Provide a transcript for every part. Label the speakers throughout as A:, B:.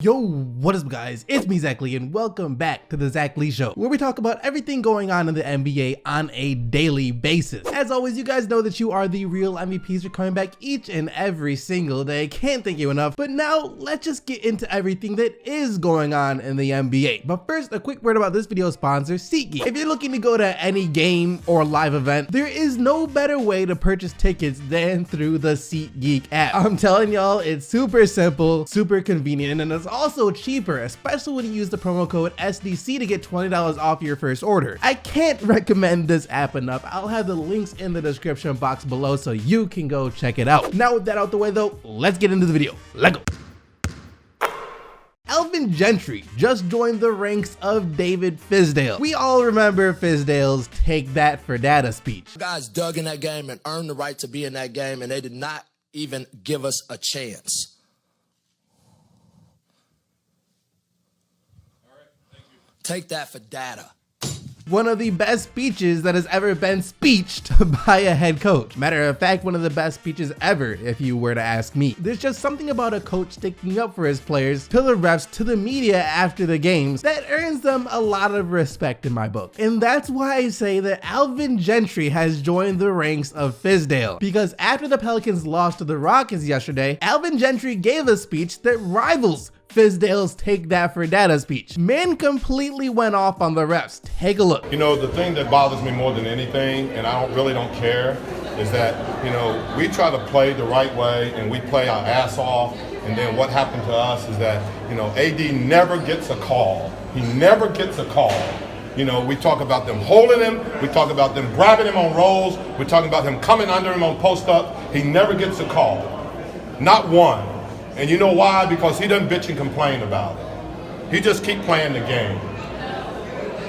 A: Yo, what is up guys? It's me, Zach Lee, and welcome back to the Zach Lee Show, where we talk about everything going on in the NBA on a daily basis. As always, you guys know that you are the real MVPs. You're coming back each and every single day. Can't thank you enough. But now, let's just get into everything that is going on in the NBA. But first, a quick word about this video sponsor, SeatGeek. If you're looking to go to any game or live event, there is no better way to purchase tickets than through the SeatGeek app. I'm telling y'all, it's super simple, super convenient, and it's also cheaper, especially when you use the promo code SDC to get $20 off your first order. I can't recommend this app enough. I'll have the links in the description box below so you can go check it out. Now with that out the way though, let's get into the video. Let's go. Alvin Gentry just joined the ranks of David Fizdale. We all remember Fizdale's "take that for data" speech.
B: Guys dug in that game and earned the right to be in that game, and they did not even give us a chance. Take that for data.
A: One of the best speeches that has ever been speeched by a head coach. Matter of fact, one of the best speeches ever, if you were to ask me. There's just something about a coach sticking up for his players, to the refs, to the media after the games, that earns them a lot of respect in my book. And that's why I say that Alvin Gentry has joined the ranks of Fizdale. Because after the Pelicans lost to the Rockets yesterday, Alvin Gentry gave a speech that rivals Fizdale's "take that for data" speech. Man completely went off on the refs. Take a look.
C: You know, the thing that bothers me more than anything, and I really don't care, is that, you know, we try to play the right way and we play our ass off, and then what happened to us is that, you know, AD never gets a call. He never gets a call. You know, we talk about them holding him, we talk about them grabbing him on rolls, we're talking about him coming under him on post-up. He never gets a call. Not one. And you know why? Because he doesn't bitch and complain about it. He just keep playing the game.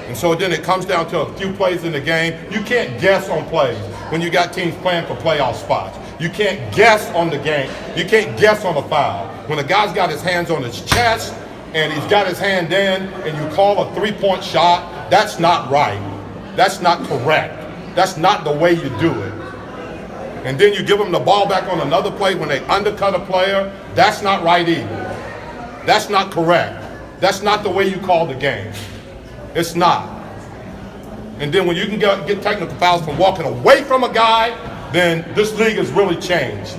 C: And so then it comes down to a few plays in the game. You can't guess on plays when you got teams playing for playoff spots. You can't guess on the game. You can't guess on a foul. When a guy's got his hands on his chest and he's got his hand in and you call a three-point shot, that's not right. That's not correct. That's not the way you do it. And then you give them the ball back on another play when they undercut a player, that's not right either. That's not correct. That's not the way you call the game. It's not. And then when you can get technical fouls from walking away from a guy, then this league has really changed.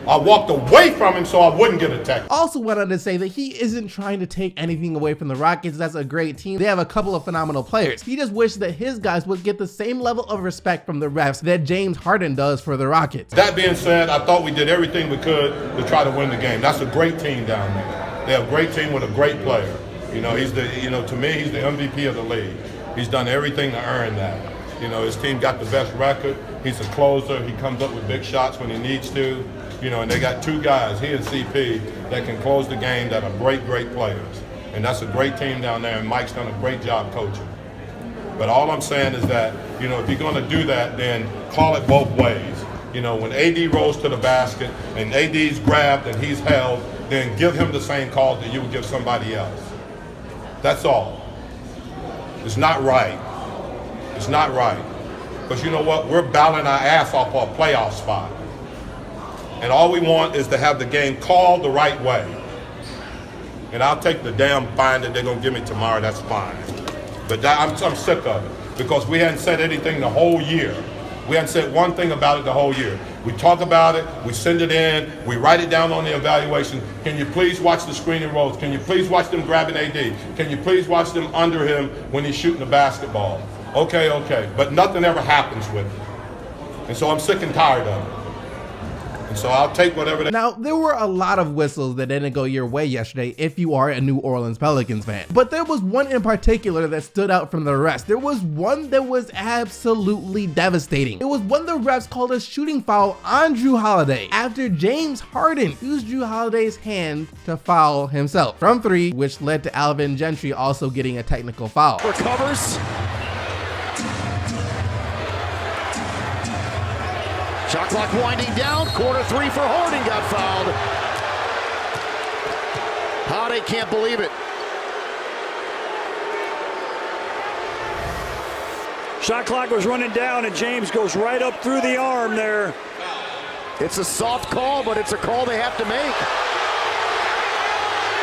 C: I walked away from him so I wouldn't get attacked.
A: Also went on to say that he isn't trying to take anything away from the Rockets. That's a great team. They have a couple of phenomenal players. He just wished that his guys would get the same level of respect from the refs that James Harden does for the Rockets.
C: That being said, I thought we did everything we could to try to win the game. That's a great team down there. They have a great team with a great player. You know, to me, he's the MVP of the league. He's done everything to earn that. You know, his team got the best record. He's a closer. He comes up with big shots when he needs to. You know, and they got two guys, he and CP, that can close the game that are great, great players. And that's a great team down there, and Mike's done a great job coaching. But all I'm saying is that, you know, if you're going to do that, then call it both ways. You know, when AD rolls to the basket and AD's grabbed and he's held, then give him the same call that you would give somebody else. That's all. It's not right. It's not right. Because you know what? We're battling our ass off for a playoff spot. And all we want is to have the game called the right way. And I'll take the damn fine that they're going to give me tomorrow, that's fine. But I'm sick of it because we hadn't said anything the whole year. We hadn't said one thing about it the whole year. We talk about it, we send it in, we write it down on the evaluation. Can you please watch the screening rolls? Can you please watch them grabbing AD? Can you please watch them under him when he's shooting the basketball? Okay. But nothing ever happens with it. And so I'm sick and tired of it. And so I'll take whatever they...
A: Now, there were a lot of whistles that didn't go your way yesterday if you are a New Orleans Pelicans fan. But there was one in particular that stood out from the rest. There was one that was absolutely devastating. It was when the refs called a shooting foul on Jrue Holiday after James Harden used Jrue Holiday's hand to foul himself from three, which led to Alvin Gentry also getting a technical foul.
D: Recovers. Shot clock winding down. Quarter three for Harden got fouled. Holiday can't believe it.
E: Shot clock was running down and James goes right up through the arm there.
D: It's a soft call, but it's a call they have to make.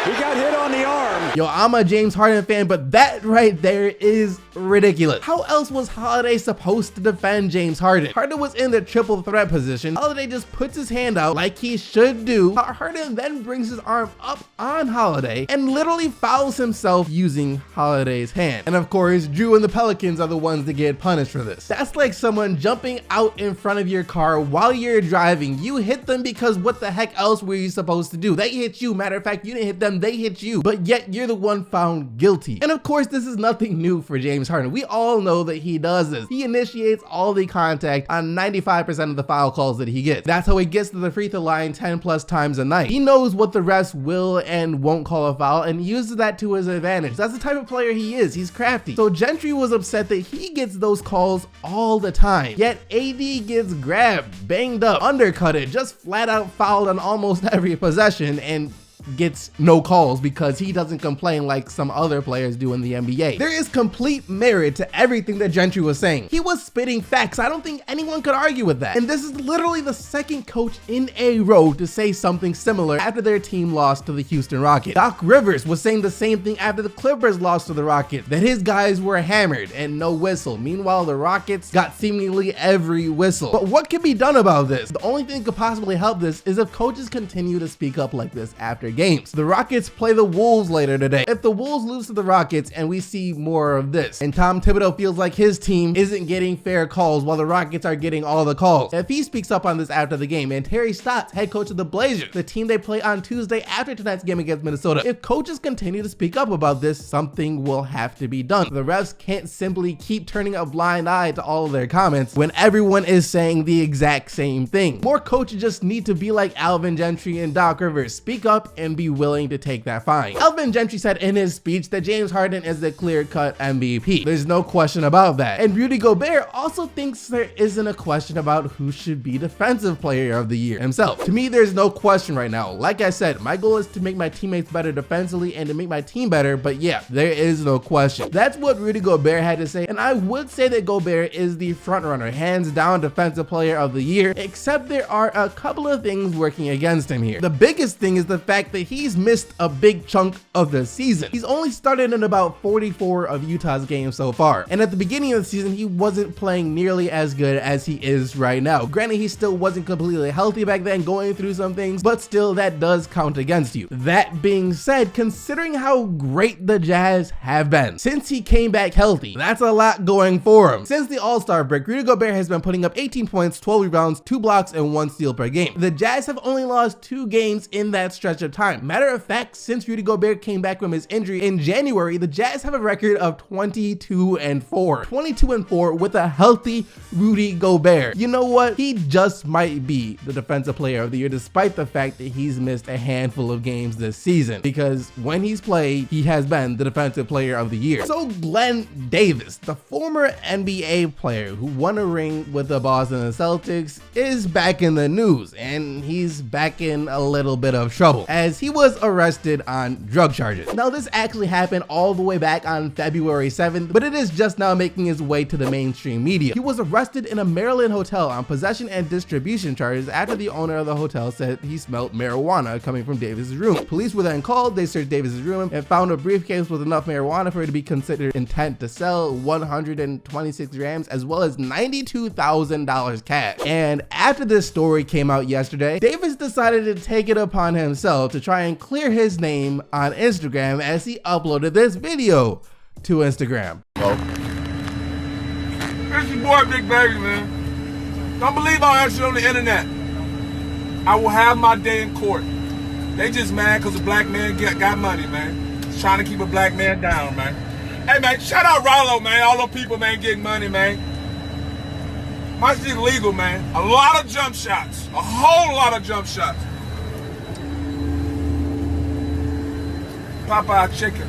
E: He got hit on the arm.
A: Yo, I'm a James Harden fan, but that right there is ridiculous. How else was Holiday supposed to defend James Harden? Harden was in the triple threat position. Holiday just puts his hand out like he should do. Harden then brings his arm up on Holiday and literally fouls himself using Holiday's hand. And of course, Drew and the Pelicans are the ones that get punished for this. That's like someone jumping out in front of your car while you're driving. You hit them because what the heck else were you supposed to do? They hit you. Matter of fact, you didn't hit them, they hit you. But yet you're the one found guilty. And of course, this is nothing new for James Harden. We all know that he does this. He initiates all the contact on 95% of the foul calls that he gets. That's how he gets to the free throw line 10 plus times a night. He knows what the refs will and won't call a foul and uses that to his advantage. That's the type of player he is. He's crafty. So Gentry was upset that he gets those calls all the time. Yet AD gets grabbed, banged up, undercutted, just flat out fouled on almost every possession and gets no calls because he doesn't complain like some other players do in the NBA. There is complete merit to everything that Gentry was saying. He was spitting facts. I don't think anyone could argue with that. And this is literally the second coach in a row to say something similar after their team lost to the Houston Rockets. Doc Rivers was saying the same thing after the Clippers lost to the Rockets, that his guys were hammered and no whistle. Meanwhile, the Rockets got seemingly every whistle. But what can be done about this? The only thing that could possibly help this is if coaches continue to speak up like this after games. The Rockets play the Wolves later today. If the Wolves lose to the Rockets and we see more of this, and Tom Thibodeau feels like his team isn't getting fair calls while the Rockets are getting all the calls, if he speaks up on this after the game, and Terry Stotts, head coach of the Blazers, the team they play on Tuesday after tonight's game against Minnesota, if coaches continue to speak up about this, something will have to be done. The refs can't simply keep turning a blind eye to all of their comments when everyone is saying the exact same thing. More coaches just need to be like Alvin Gentry and Doc Rivers, speak up and be willing to take that fine. Alvin Gentry said in his speech that James Harden is the clear-cut MVP. There's no question about that. And Rudy Gobert also thinks there isn't a question about who should be Defensive Player of the Year himself. To me, there's no question right now. Like I said, my goal is to make my teammates better defensively and to make my team better, but yeah, there is no question. That's what Rudy Gobert had to say, and I would say that Gobert is the frontrunner, hands down Defensive Player of the Year, except there are a couple of things working against him here. The biggest thing is the fact that he's missed a big chunk of the season. He's only started in about 44 of Utah's games so far, and at the beginning of the season he wasn't playing nearly as good as he is right now. Granted, he still wasn't completely healthy back then, going through some things, but still that does count against you. That being said, considering how great the Jazz have been since he came back healthy, that's a lot going for him. Since the All-Star break, Rudy Gobert has been putting up 18 points, 12 rebounds, 2 blocks, and 1 steal per game. The Jazz have only lost 2 games in that stretch of time. Matter of fact, since Rudy Gobert came back from his injury in January, the Jazz have a record of 22-4. 22-4 with a healthy Rudy Gobert. You know what? He just might be the Defensive Player of the Year, despite the fact that he's missed a handful of games this season, because when he's played, he has been the Defensive Player of the Year. So Glen Davis, the former NBA player who won a ring with the Boston Celtics, is back in the news, and he's back in a little bit of trouble as he was arrested on drug charges. Now, this actually happened all the way back on February 7th, but it is just now making its way to the mainstream media. He was arrested in a Maryland hotel on possession and distribution charges after the owner of the hotel said he smelled marijuana coming from Davis's room. Police were then called, they searched Davis's room and found a briefcase with enough marijuana for it to be considered intent to sell, 126 grams, as well as $92,000 cash. And after this story came out yesterday, Davis decided to take it upon himself to try and clear his name on Instagram as he uploaded this video to Instagram.
F: It's your boy Big Baby, man. Don't believe all that shit on the internet. I will have my day in court. They just mad because a black man got money, man. Just trying to keep a black man down, man. Hey, man, shout out Rollo, man. All those people, man, getting money, man. My shit legal, man. A lot of jump shots. A whole lot of jump shots. Popeye chicken.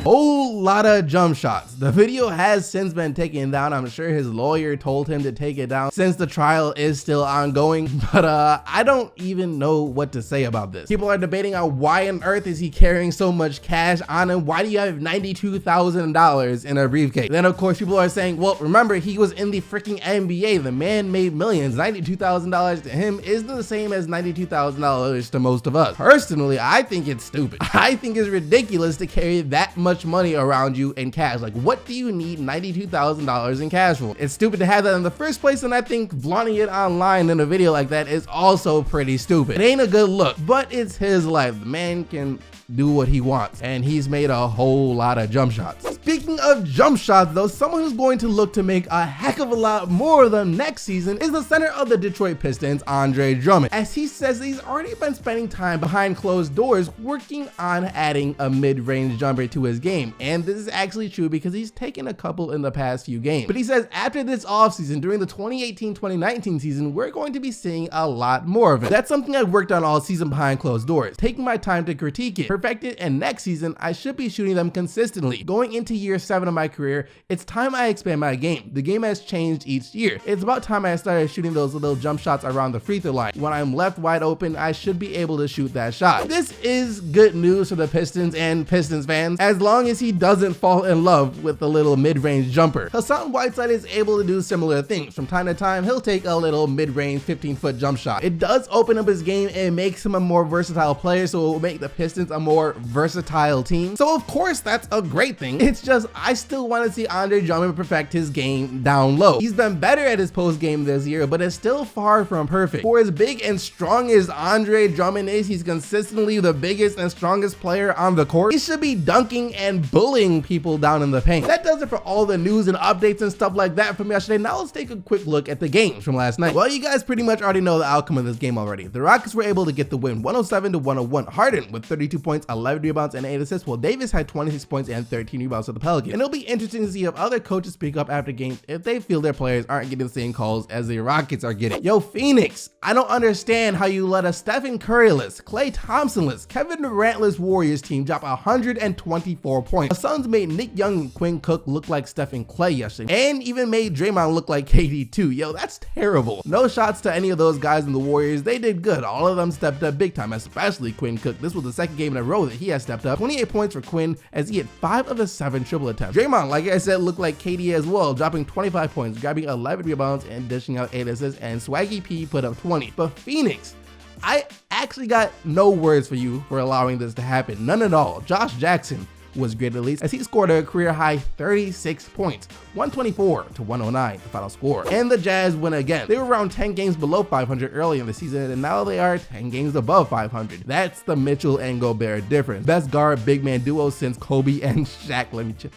A: Whole lot of jump shots. The video has since been taken down. I'm sure his lawyer told him to take it down since the trial is still ongoing, but I don't even know what to say about this. People are debating on why on earth is he carrying so much cash on him? Why do you have $92,000 in a briefcase? Then of course people are saying, well, remember, he was in the freaking NBA. The man made millions. $92,000 to him isn't the same as $92,000 to most of us. Personally, I think it's stupid. I think it's ridiculous to carry that much money around you in cash. Like, what do you need $92,000 in cash for? It's stupid to have that in the first place, and I think flaunting it online in a video like that is also pretty stupid. It ain't a good look, but it's his life. The man can do what he wants, and he's made a whole lot of jump shots. Speaking of jump shots though, someone who's going to look to make a heck of a lot more of them next season is the center of the Detroit Pistons, Andre Drummond, as he says he's already been spending time behind closed doors working on adding a mid-range jumper to his game. And this is actually true because he's taken a couple in the past few games. But he says after this offseason, during the 2018-2019 season, we're going to be seeing a lot more of it. That's something I've worked on all season behind closed doors, taking my time to critique it, perfect it, and next season I should be shooting them consistently. Going into year 7 of my career, it's time I expand my game. The game has changed each year. It's about time I started shooting those little jump shots around the free throw line. When I'm left wide open, I should be able to shoot that shot. This is good news for the Pistons and Pistons fans, as long as he doesn't fall in love with the little mid-range jumper. Hassan Whiteside is able to do similar things. From time to time, he'll take a little mid-range 15-foot jump shot. It does open up his game and makes him a more versatile player, so it will make the Pistons a more versatile team. So of course that's a great thing. It's just I still want to see Andre Drummond perfect his game down low. He's been better at his post game this year, but it's still far from perfect. For as big and strong as Andre Drummond is, he's consistently the biggest and strongest player on the court. He should be dunking and bullying people down in the paint. That does it for all the news and updates and stuff like that from yesterday. Now let's take a quick look at the games from last night. Well, you guys pretty much already know the outcome of this game already. The Rockets were able to get the win 107-101. Harden with 32 points, 11 rebounds, and 8 assists, while Davis had 26 points and 13 rebounds for the Pelicans. And it'll be interesting to see if other coaches speak up after games if they feel their players aren't getting the same calls as the Rockets are getting. Yo, Phoenix, I don't understand how you let a Stephen Curry-less, Klay Thompson-less, Kevin Durant-less Warriors team drop 124 points. The Suns made Nick Young and Quinn Cook look like Stephen Clay yesterday, and even made Draymond look like KD too. Yo, that's terrible. No shots to any of those guys in the Warriors. They did good. All of them stepped up big time, especially Quinn Cook. This was the second game in a row that he has stepped up. 28 points for Quinn as he had 5 of his 7 triple attempts. Draymond, like I said, looked like KD as well, dropping 25 points, grabbing 11 rebounds, and dishing out 8 assists, and Swaggy P put up 20. But Phoenix, I actually got no words for you for allowing this to happen. None at all. Josh Jackson was great at least, as he scored a career high 36 points, 124-109 the final score. And the Jazz win again. They were around 10 games below 500 early in the season, and now they are 10 games above 500. That's the Mitchell and Gobert difference. Best guard big man duo since Kobe and Shaq. Let me chill.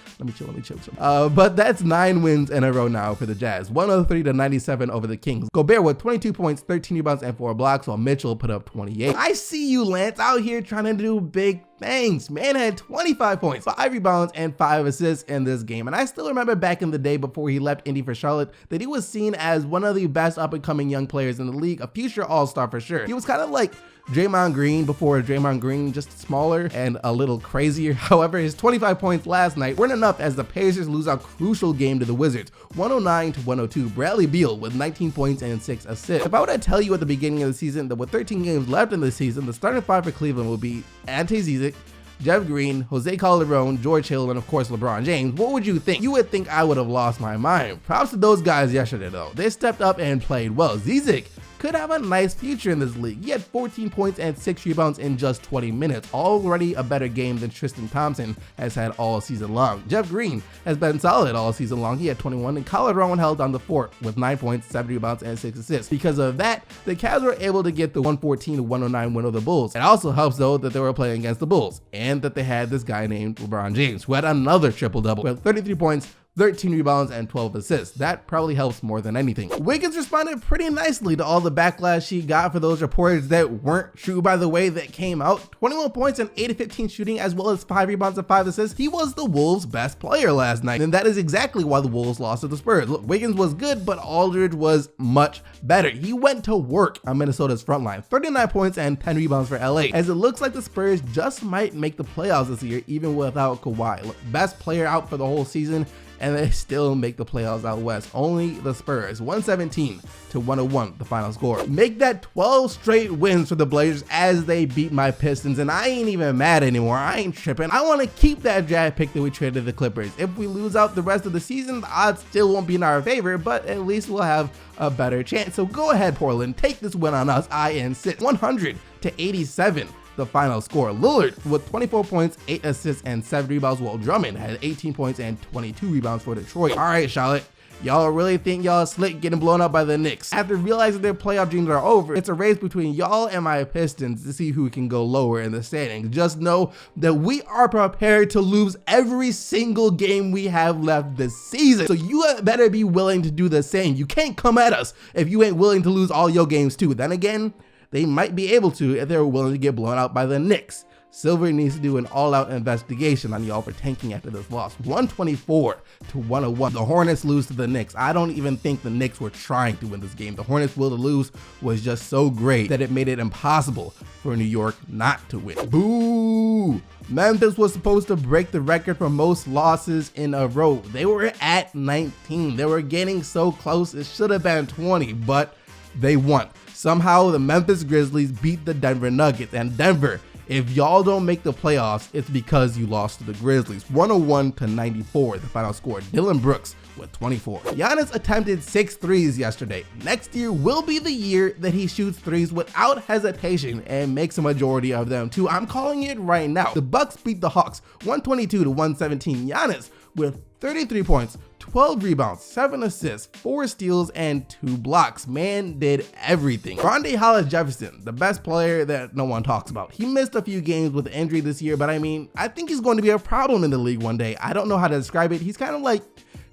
A: But that's 9 wins in a row now for the Jazz. 103-97 over the Kings. Gobert with 22 points, 13 rebounds, and 4 blocks, while Mitchell put up 28. I see you, Lance, out here trying to do big things. Man had 25 points, 5 rebounds, and 5 assists in this game. And I still remember back in the day before he left Indy for Charlotte that he was seen as one of the best up-and-coming young players in the league, a future all-star for sure. He was kind of like Draymond Green before Draymond Green, just smaller and a little crazier. However, his 25 points last night weren't enough as the Pacers lose a crucial game to the Wizards, 109-102. Bradley Beal with 19 points and 6 assists. If I were to tell you at the beginning of the season that with 13 games left in the season, the starting 5 for Cleveland would be Ante Zizic, Jeff Green, Jose Calderon, George Hill, and of course LeBron James, what would you think? You would think I would have lost my mind. Props to those guys yesterday though. They stepped up and played well. Zizic could have a nice future in this league. He had 14 points and 6 rebounds in just 20 minutes. Already a better game than Tristan Thompson has had all season long. Jeff Green has been solid all season long. He had 21, and Calderon held down the fort with 9 points, 7 rebounds, and 6 assists. Because of that, the Cavs were able to get the 114-109 win of the Bulls. It also helps though that they were playing against the Bulls and that they had this guy named LeBron James, who had another triple-double with 33 points, 13 rebounds, and 12 assists. That probably helps more than anything. Wiggins responded pretty nicely to all the backlash he got for those reports that weren't true, by the way, that came out. 21 points and 8 of 15 shooting, as well as 5 rebounds and 5 assists. He was the Wolves' best player last night, and that is exactly why the Wolves lost to the Spurs. Look, Wiggins was good, but Aldridge was much better. He went to work on Minnesota's front line. 39 points and 10 rebounds for LA, as it looks like the Spurs just might make the playoffs this year, even without Kawhi. Look, best player out for the whole season, and they still make the playoffs out west. Only the Spurs. 117-101, the final score. Make that 12 straight wins for the Blazers as they beat my Pistons, and I ain't even mad anymore. I ain't tripping. I want to keep that draft pick that we traded the Clippers. If we lose out the rest of the season, the odds still won't be in our favor, but at least we'll have a better chance. So go ahead, Portland. Take this win on us. I insist. 100-87. The final score. Lillard with 24 points, 8 assists, and 7 rebounds, while Drummond had 18 points and 22 rebounds for Detroit. All right, Charlotte. Y'all really think y'all slick getting blown up by the Knicks? After realizing their playoff dreams are over, it's a race between y'all and my Pistons to see who can go lower in the standings. Just know that we are prepared to lose every single game we have left this season. So you better be willing to do the same. You can't come at us if you ain't willing to lose all your games too. Then again, they might be able to if they're willing to get blown out by the Knicks. Silver needs to do an all-out investigation on y'all for tanking after this loss. 124-101. The Hornets lose to the Knicks. I don't even think the Knicks were trying to win this game. The Hornets' will to lose was just so great that it made it impossible for New York not to win. Boo! Memphis was supposed to break the record for most losses in a row. They were at 19. They were getting so close. It should have been 20, but they won. Somehow the Memphis Grizzlies beat the Denver Nuggets, and Denver, if y'all don't make the playoffs, it's because you lost to the Grizzlies. 101-94, the final score. Dylan Brooks with 24. Giannis attempted 6 threes yesterday. Next year will be the year that he shoots threes without hesitation and makes a majority of them too. I'm calling it right now. The Bucks beat the Hawks 122-117. Giannis with 33 points, 12 rebounds, 7 assists, 4 steals, and 2 blocks. Man did everything. Rondae Hollis-Jefferson, the best player that no one talks about. He missed a few games with injury this year, but I mean, I think he's going to be a problem in the league one day. I don't know how to describe it. He's kind of like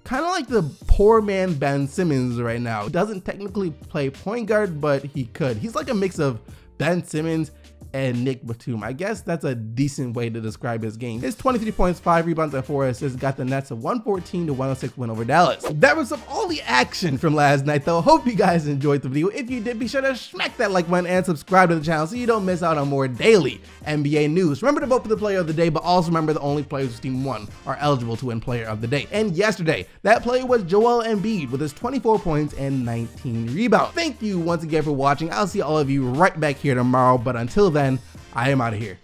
A: the poor man Ben Simmons right now. He doesn't technically play point guard, but he could. He's like a mix of Ben Simmons and Nick Batum. I guess that's a decent way to describe his game. His 23 points, 5 rebounds, and 4 assists got the Nets a 114-106 win over Dallas. That was all the action from last night though. Hope you guys enjoyed the video. If you did, be sure to smack that like button and subscribe to the channel so you don't miss out on more daily NBA news. Remember to vote for the player of the day, but also remember the only players whose team won are eligible to win player of the day. And yesterday, that player was Joel Embiid with his 24 points and 19 rebounds. Thank you once again for watching. I'll see all of you right back here tomorrow, but until then, I am out of here.